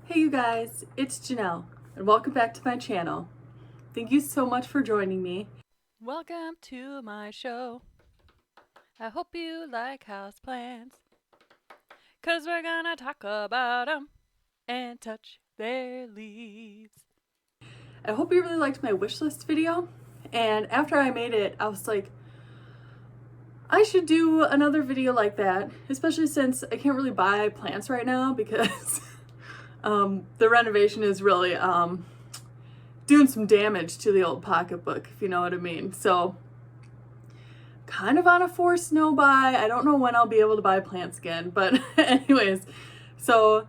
Hey you guys, it's Janelle, and welcome back to my channel. Thank you so much for joining me. Welcome to my show. I hope you like houseplants, 'cause we're gonna talk about 'em and touch their leaves. I hope you really liked my wish list video, and after I made it, I was like, I should do another video like that, especially since I can't really buy plants right now because the renovation is really doing some damage to the old pocketbook, if you know what I mean. So kind of on a forced no buy. I don't know when I'll be able to buy plants again, but anyways, so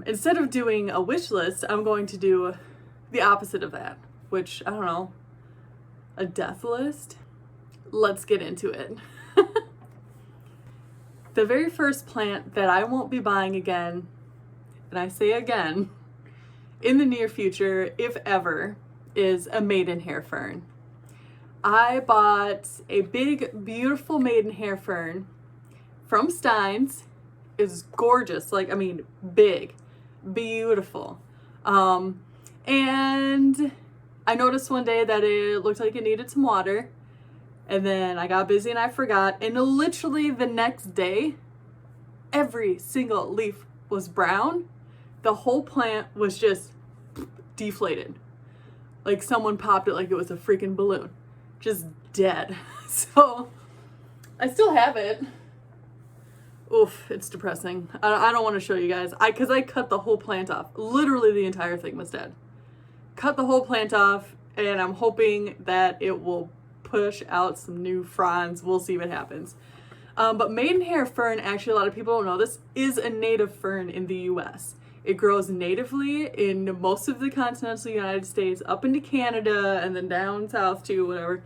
instead of doing a wish list, I'm going to do the opposite of that, which I don't know, a death list. Let's get into it. The very first plant that I won't be buying again, and I say again, in the near future, if ever, is a maidenhair fern. I bought a big, beautiful maidenhair fern from Stein's. It's gorgeous, like, I mean, big, beautiful. And I noticed one day that it looked like it needed some water, and then I got busy and I forgot, and literally the next day, every single leaf was brown. The whole plant was just deflated. Like someone popped it like it was a freaking balloon. Just dead. So I still have it. Oof, it's depressing. I don't want to show you guys. Because I cut the whole plant off. Literally the entire thing was dead. Cut the whole plant off, and I'm hoping that it will push out some new fronds. We'll see what happens. But maidenhair fern, actually, a lot of people don't know this, is a native fern in the US. It grows natively in most of the continental United States, up into Canada, and then down south too, whatever.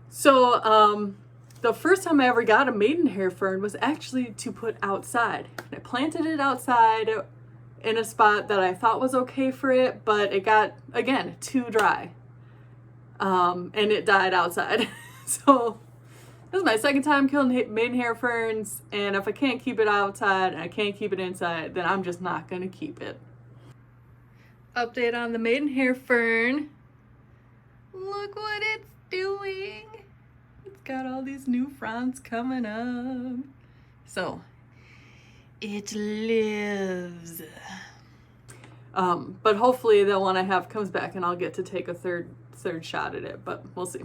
So, the first time I ever got a maidenhair fern was actually to put outside. I planted it outside in a spot that I thought was okay for it, but it got, again, too dry. And it died outside. So this is my second time killing maidenhair ferns, and if I can't keep it outside and I can't keep it inside, then I'm just not gonna keep it. Update on the maidenhair fern. Look what it's doing. It's got all these new fronds coming up. So it lives. But hopefully the one I have comes back and I'll get to take a third shot at it, but we'll see.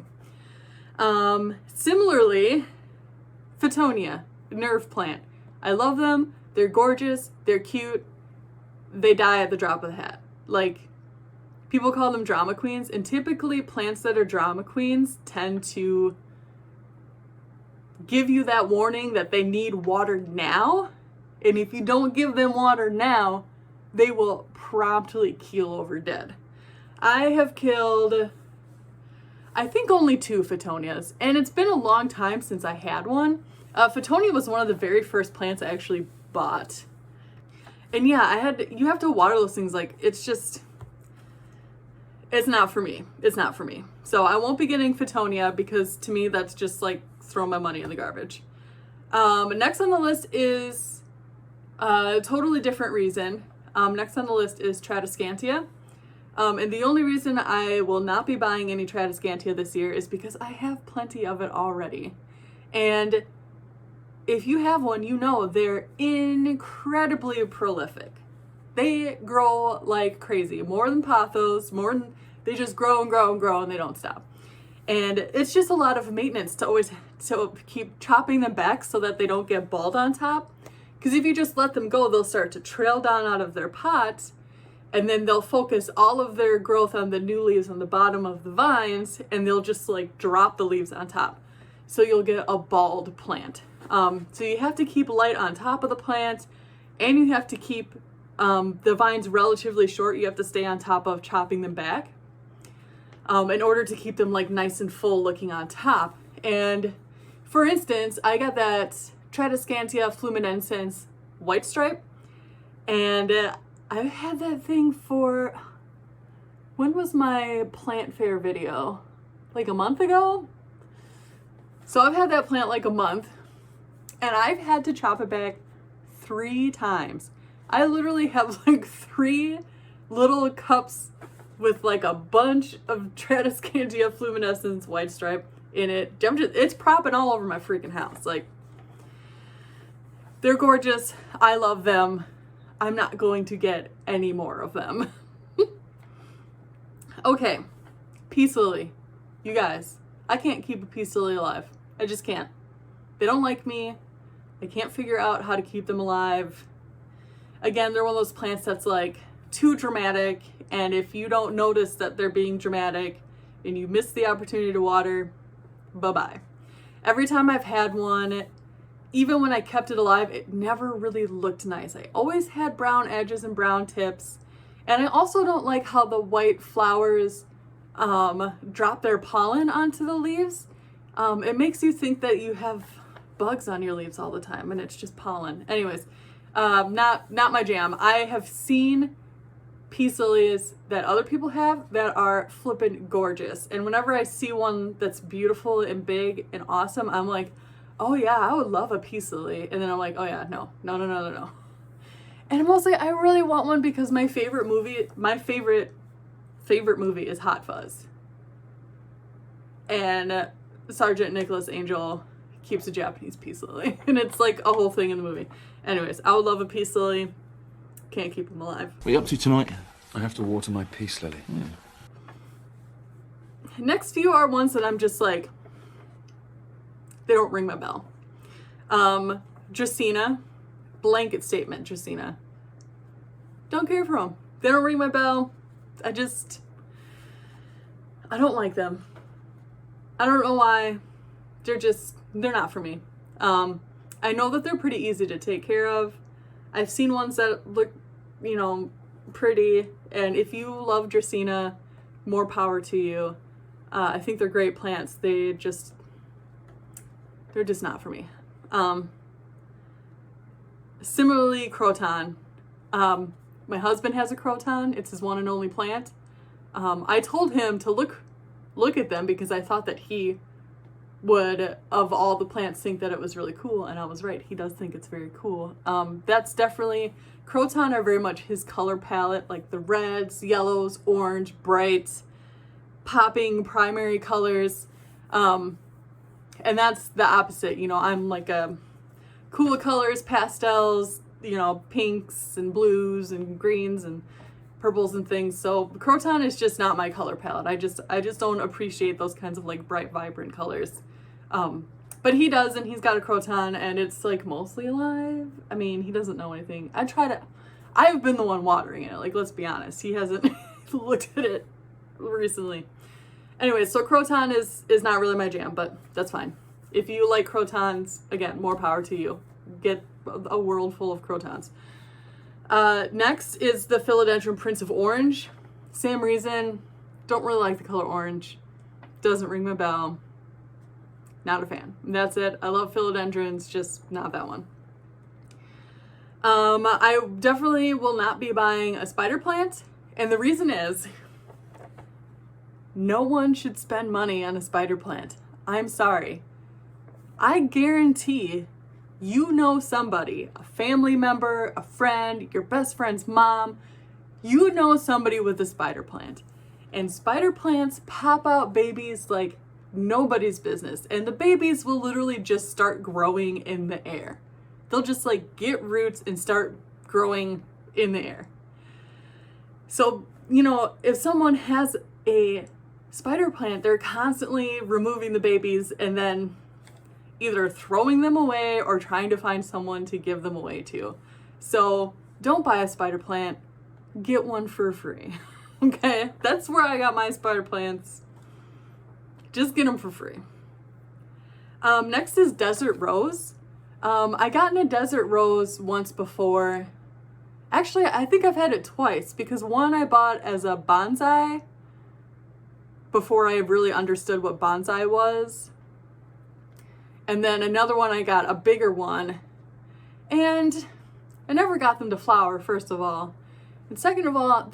Similarly, Fittonia, nerve plant. I love them. They're gorgeous. They're cute. They die at the drop of the hat. Like, people call them drama queens, and typically plants that are drama queens tend to give you that warning that they need water now. And if you don't give them water now, they will promptly keel over dead. I have killed, I think, only 2 Fittonias, and it's been a long time since I had one. Fittonia was one of the very first plants I actually bought. And yeah, you have to water those things. Like, it's not for me. It's not for me. So I won't be getting Fittonia because to me that's just like throw my money in the garbage. Next on the list is a totally different reason. Next on the list is Tradescantia. And the only reason I will not be buying any Tradescantia this year is because I have plenty of it already. And if you have one, you know they're incredibly prolific. They grow like crazy, more than pothos, they just grow and grow and grow and they don't stop. And it's just a lot of maintenance to keep chopping them back so that they don't get bald on top. Because if you just let them go, they'll start to trail down out of their pot, and then they'll focus all of their growth on the new leaves on the bottom of the vines, and they'll just like drop the leaves on top. So you'll get a bald plant. So you have to keep light on top of the plant, and you have to keep the vines relatively short. You have to stay on top of chopping them back in order to keep them like nice and full looking on top. And for instance, I got that Tradescantia fluminensis white stripe, and I've had that thing for, when was my plant fair video? Like a month ago? So I've had that plant like a month, and I've had to chop it back 3 times I literally have like 3 little cups with like a bunch of Tradescantia fluminescens white stripe in it. It's propping all over my freaking house. Like, they're gorgeous. I love them. I'm not going to get any more of them. Okay, peace lily. You guys, I can't keep a peace lily alive. I just can't. They don't like me. I can't figure out how to keep them alive. Again, they're one of those plants that's like too dramatic, and if you don't notice that they're being dramatic and you miss the opportunity to water, bye-bye. Every time I've had one, even when I kept it alive, it never really looked nice. I always had brown edges and brown tips. And I also don't like how the white flowers drop their pollen onto the leaves. It makes you think that you have bugs on your leaves all the time, and it's just pollen. Anyways, not my jam. I have seen peace lilies that other people have that are flippin' gorgeous. And whenever I see one that's beautiful and big and awesome, I'm like, oh yeah, I would love a peace lily. And then I'm like, oh yeah, no. And mostly I really want one because my favorite movie is Hot Fuzz. And Sergeant Nicholas Angel keeps a Japanese peace lily. And it's like a whole thing in the movie. Anyways, I would love a peace lily. Can't keep them alive. What are you up to tonight? I have to water my peace lily. Next few are ones that I'm just like, they don't ring my bell. Dracaena, blanket statement, Dracaena. Don't care for them. They don't ring my bell. I don't like them. I don't know why. They're not for me. I know that they're pretty easy to take care of. I've seen ones that look, pretty. And if you love Dracaena, more power to you. I think they're great plants. They're just not for me. Similarly, Croton. My husband has a Croton. It's his one and only plant. I told him to look at them because I thought that he would, of all the plants, think that it was really cool, and I was right. He does think it's very cool. That's definitely, Croton are very much his color palette, like the reds, yellows, orange, bright, popping primary colors. And that's the opposite. I'm like a cool colors, pastels, pinks and blues and greens and purples and things. So Croton is just not my color palette. I just don't appreciate those kinds of like bright, vibrant colors. But he does, and he's got a Croton, and it's like mostly alive. I mean, he doesn't know anything. I've been the one watering it. Like, let's be honest. He hasn't looked at it recently. Anyway, so Croton is not really my jam, but that's fine. If you like Crotons, again, more power to you. Get a world full of Crotons. Next is the Philodendron Prince of Orange. Same reason. Don't really like the color orange. Doesn't ring my bell. Not a fan. That's it. I love philodendrons, just not that one. I definitely will not be buying a spider plant, and the reason is no one should spend money on a spider plant. I'm sorry. I guarantee you know somebody, a family member, a friend, your best friend's mom, you know somebody with a spider plant. And spider plants pop out babies like nobody's business. And the babies will literally just start growing in the air. They'll just like get roots and start growing in the air. So, if someone has a spider plant, they're constantly removing the babies and then either throwing them away or trying to find someone to give them away to. So don't buy a spider plant, get one for free. Okay, that's where I got my spider plants. Just get them for free. Next is Desert Rose. I got a Desert Rose once before. Actually, I think I've had it twice, because one I bought as a bonsai before I really understood what bonsai was. And then another one I got, a bigger one. And I never got them to flower, first of all. And second of all,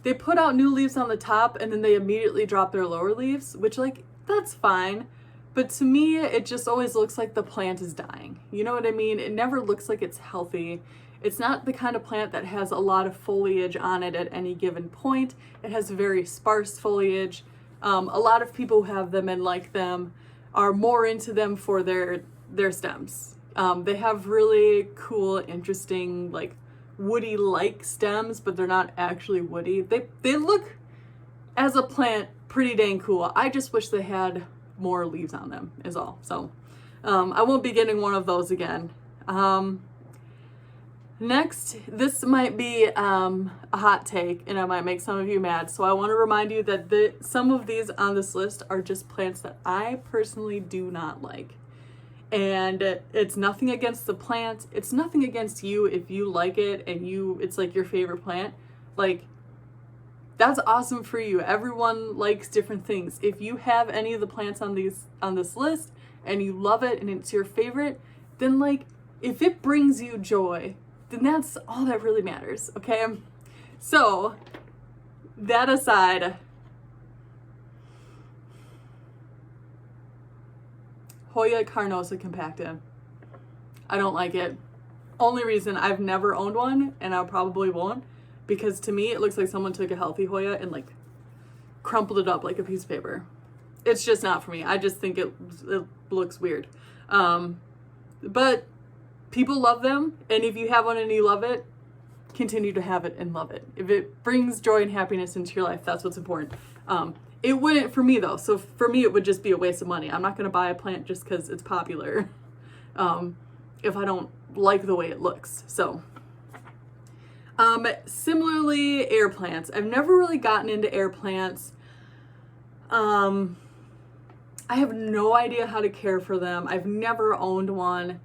they put out new leaves on the top and then they immediately drop their lower leaves, which that's fine. But to me, it just always looks like the plant is dying. You know what I mean? It never looks like it's healthy. It's not the kind of plant that has a lot of foliage on it at any given point. It has very sparse foliage. A lot of people who have them and like them are more into them for their stems. They have really cool, interesting, like woody-like stems, but they're not actually woody. They look, as a plant, pretty dang cool. I just wish they had more leaves on them is all. So I won't be getting one of those again. Next, this might be a hot take, and I might make some of you mad. So I want to remind you that some of these on this list are just plants that I personally do not like. And it's nothing against the plant. It's nothing against you if you like it and it's like your favorite plant. Like, that's awesome for you. Everyone likes different things. If you have any of the plants on this list and you love it and it's your favorite, then like, if it brings you joy, then that's all that really matters, okay? So, that aside, Hoya carnosa compacta. I don't like it. Only reason, I've never owned one, and I probably won't, because to me it looks like someone took a healthy Hoya and like crumpled it up like a piece of paper. It's just not for me. I just think it looks weird. But people love them, and if you have one and you love it, continue to have it and love it. If it brings joy and happiness into your life, that's what's important. It wouldn't for me though, so for me it would just be a waste of money. I'm not going to buy a plant just because it's popular if I don't like the way it looks. So similarly, air plants. I've never really gotten into air plants. I have no idea how to care for them. I've never owned one.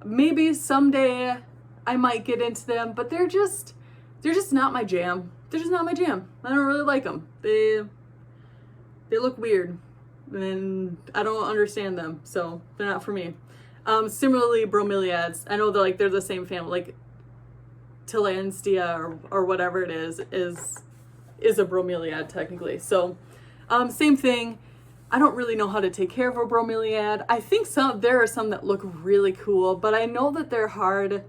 Maybe someday I might get into them, but they're just not my jam. They're just not my jam. I don't really like them. They look weird, and I don't understand them, so they're not for me. Similarly, bromeliads. I know they're the same family, like Tillandsia or whatever it is a bromeliad technically. So, same thing. I don't really know how to take care of a bromeliad. I think there are some that look really cool, but I know that they're hard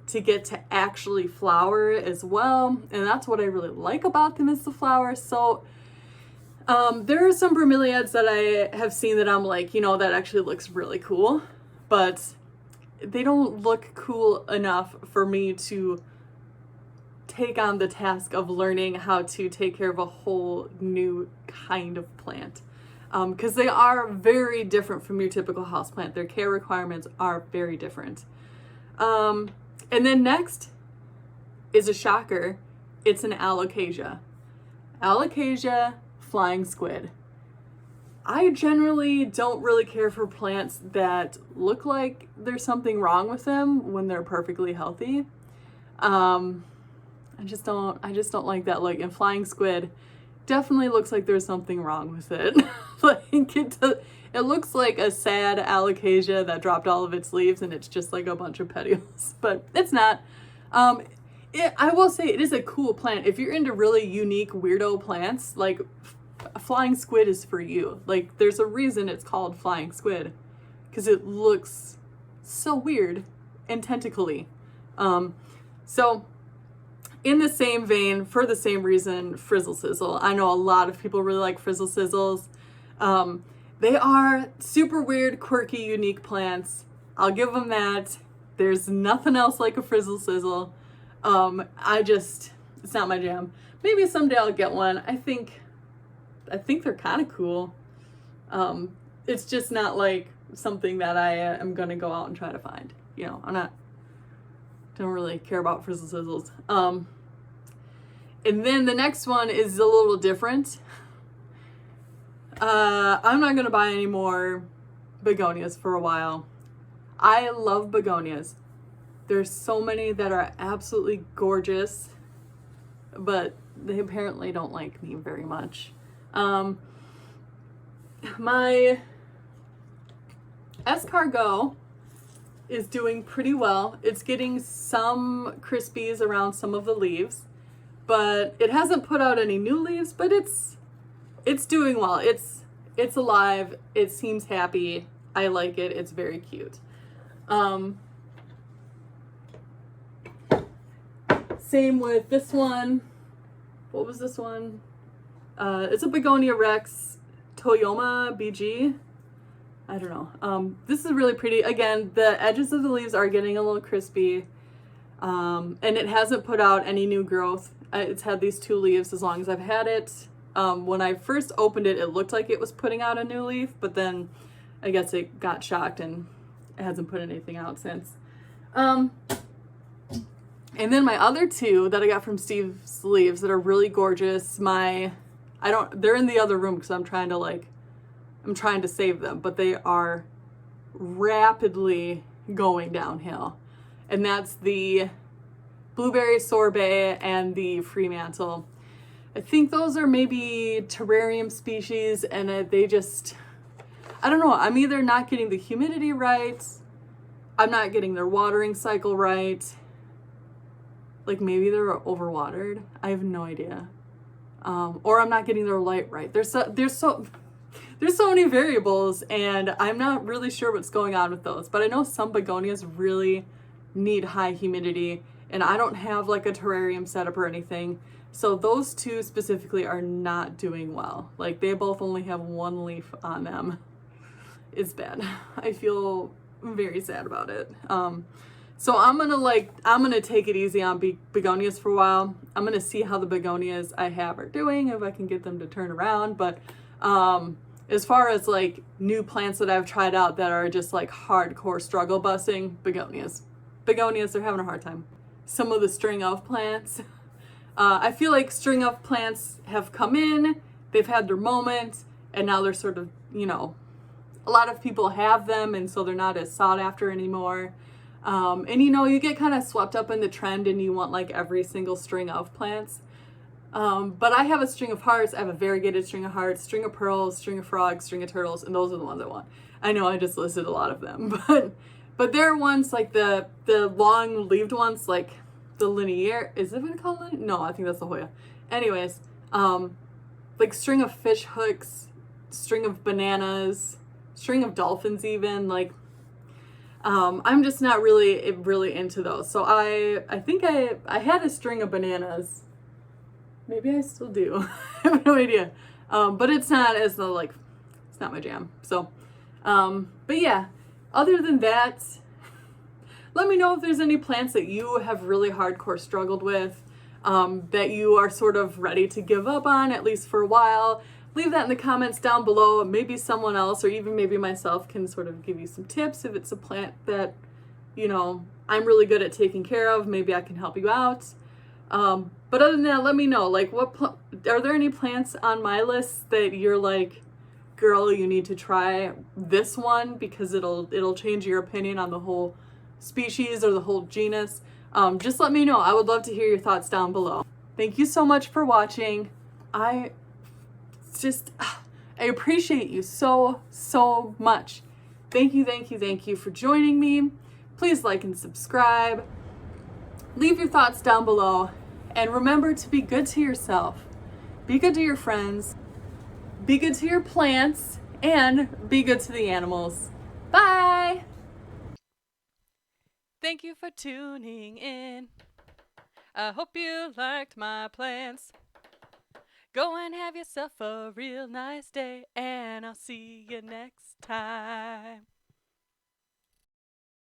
to get to actually flower as well, and that's what I really like about them is the flower. So there are some bromeliads that I have seen that I'm like, that actually looks really cool, but they don't look cool enough for me to take on the task of learning how to take care of a whole new kind of plant. Because they are very different from your typical houseplant. Their care requirements are very different. And then next is a shocker. It's an alocasia. Alocasia flying squid. I generally don't really care for plants that look like there's something wrong with them when they're perfectly healthy. I just don't like that look. And flying squid definitely looks like there's something wrong with it. Like it looks like a sad alocasia that dropped all of its leaves and it's just like a bunch of petioles, but it's not. I will say it is a cool plant. If you're into really unique weirdo plants, like flying squid is for you. Like there's a reason it's called flying squid, because it looks so weird and tentacly. So in the same vein, for the same reason, Frizzle Sizzle. I know a lot of people really like Frizzle Sizzles. They are super weird, quirky, unique plants. I'll give them that. There's nothing else like a Frizzle Sizzle. It's not my jam. Maybe someday I'll get one. I think they're kind of cool. It's just not like something that I am gonna go out and try to find. Don't really care about Frizzle Sizzles. And then the next one is a little different. I'm not gonna buy any more begonias for a while. I love begonias. There's so many that are absolutely gorgeous, but they apparently don't like me very much. My escargot is doing pretty well. It's getting some crispies around some of the leaves, but it hasn't put out any new leaves, but it's doing well. It's alive. It seems happy. I like it. It's very cute. Same with this one. What was this one? It's a Begonia Rex Toyoma BG. I don't know. This is really pretty. Again, the edges of the leaves are getting a little crispy. And it hasn't put out any new growth. It's had these 2 leaves as long as I've had it. When I first opened it, it looked like it was putting out a new leaf, but then I guess it got shocked and it hasn't put anything out since. And then my other 2 that I got from Steve's Leaves that are really gorgeous. They're in the other room because I'm trying to save them, but they are rapidly going downhill. And that's the Blueberry Sorbet and the Fremantle. I think those are maybe terrarium species, and I don't know, I'm either not getting the humidity right, I'm not getting their watering cycle right, like maybe they're overwatered, I have no idea. Or I'm not getting their light right. There's so many variables, and I'm not really sure what's going on with those, but I know some begonias really need high humidity, and I don't have like a terrarium setup or anything, so those 2 specifically are not doing well. Like, they both only have 1 leaf on them. It's bad. I feel very sad about it. So I'm gonna take it easy on begonias for a while. I'm gonna see how the begonias I have are doing, if I can get them to turn around. But as far as like new plants that I've tried out that are just like hardcore struggle busting, begonias, they're having a hard time. Some of the string of plants, I feel like string of plants have come in, they've had their moment, and now they're sort of, a lot of people have them, and so they're not as sought after anymore. And you get kind of swept up in the trend and you want like every single string of plants. But I have a string of hearts, I have a variegated string of hearts, string of pearls, string of frogs, string of turtles, and those are the ones I want. I know I just listed a lot of them, but there are ones like the long leaved ones, like the linear, is it what it's called? No, I think that's the Hoya. Anyways, like string of fish hooks, string of bananas, string of dolphins even, like, I'm just not really into those. So I think I had a string of bananas. Maybe I still do. I have no idea. But it's not it's not my jam. So, but yeah, other than that, let me know if there's any plants that you have really hardcore struggled with, that you are sort of ready to give up on, at least for a while. Leave that in the comments down below. Maybe someone else or even maybe myself can sort of give you some tips if it's a plant that, I'm really good at taking care of. Maybe I can help you out. But other than that, let me know, like, are there any plants on my list that you're like, girl, you need to try this one because it'll change your opinion on the whole species or the whole genus? Just let me know. I would love to hear your thoughts down below. Thank you so much for watching. I appreciate you so much. Thank you for joining me. Please like and subscribe. Leave your thoughts down below. And remember to be good to yourself. Be good to your friends. Be good to your plants. And be good to the animals. Bye! Thank you for tuning in. I hope you liked my plans. Go and have yourself a real nice day, and I'll see you next time.